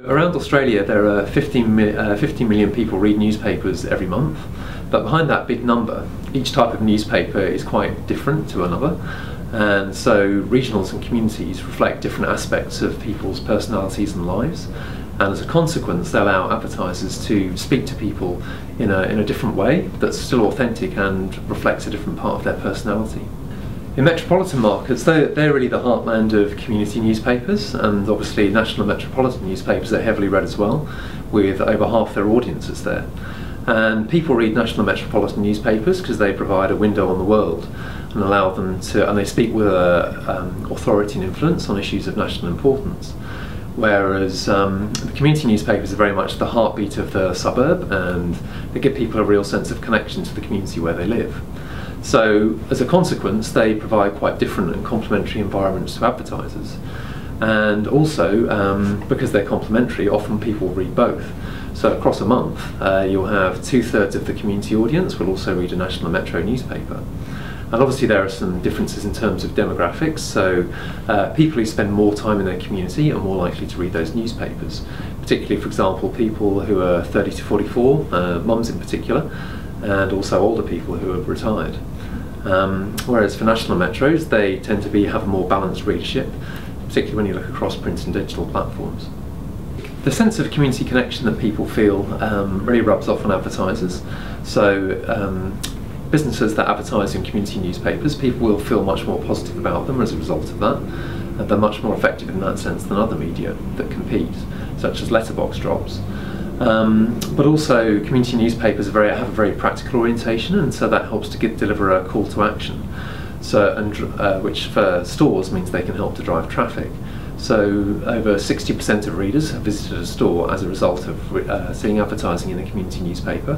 Around Australia there are 50 million people read newspapers every month, but behind that big number, each type of newspaper is quite different to another, and so regionals and communities reflect different aspects of people's personalities and lives, and as a consequence they allow advertisers to speak to people in a different way that's still authentic and reflects a different part of their personality. In metropolitan markets, they're really the heartland of community newspapers, and obviously national metropolitan newspapers are heavily read as well, with over half their audiences there. And people read national metropolitan newspapers because they provide a window on the world and allow them to, and they speak with authority and influence on issues of national importance. Whereas the community newspapers are very much the heartbeat of the suburb, and they give people a real sense of connection to the community where they live. So as a consequence, they provide quite different and complementary environments to advertisers. And also, because they're complementary, often people read both. So across a month, you'll have 2/3 of the community audience will also read a national metro newspaper. And obviously there are some differences in terms of demographics, so people who spend more time in their community are more likely to read those newspapers, particularly, for example, people who are 30 to 44, mums in particular, and also older people who have retired. Whereas for national metros, they tend to have a more balanced readership, particularly when you look across print and digital platforms. The sense of community connection that people feel really rubs off on advertisers. So businesses that advertise in community newspapers, people will feel much more positive about them as a result of that, and they're much more effective in that sense than other media that compete, such as letterbox drops. But also community newspapers have a very practical orientation, and so that helps to deliver a call to action, which for stores means they can help to drive traffic. So over 60% of readers have visited a store as a result of seeing advertising in a community newspaper,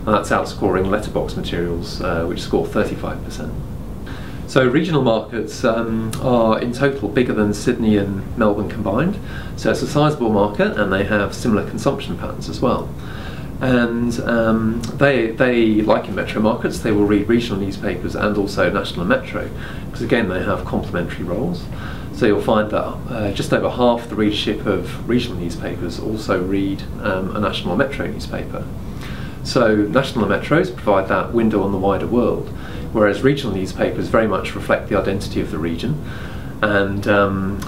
and that's outscoring letterbox materials, which score 35%. So regional markets are in total bigger than Sydney and Melbourne combined, so it's a sizable market, and they have similar consumption patterns as well. And they, like in metro markets, they will read regional newspapers and also national and metro, because again they have complementary roles. So you'll find that just over half the readership of regional newspapers also read a national or metro newspaper. So national and metros provide that window on the wider world, whereas regional newspapers very much reflect the identity of the region, and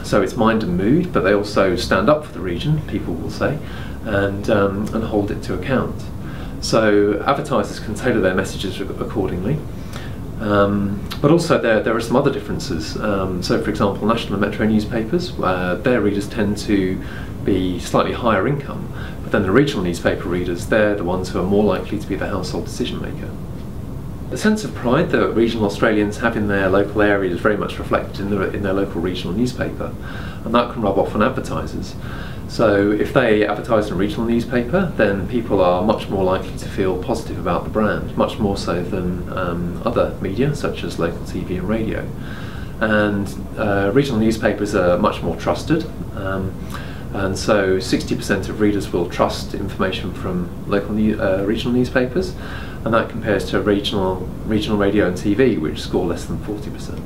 so it's mind and mood, but they also stand up for the region, people will say, and hold it to account. So advertisers can tailor their messages accordingly, but also there are some other differences. So for example, national and metro newspapers, their readers tend to be slightly higher income, but then the regional newspaper readers, they're the ones who are more likely to be the household decision maker. The sense of pride that regional Australians have in their local area is very much reflected in their local regional newspaper, and that can rub off on advertisers. So if they advertise in a regional newspaper, then people are much more likely to feel positive about the brand, much more so than other media such as local TV and radio. And regional newspapers are much more trusted, and so 60% of readers will trust information from regional newspapers, and that compares to regional radio and TV, which score less than 40%.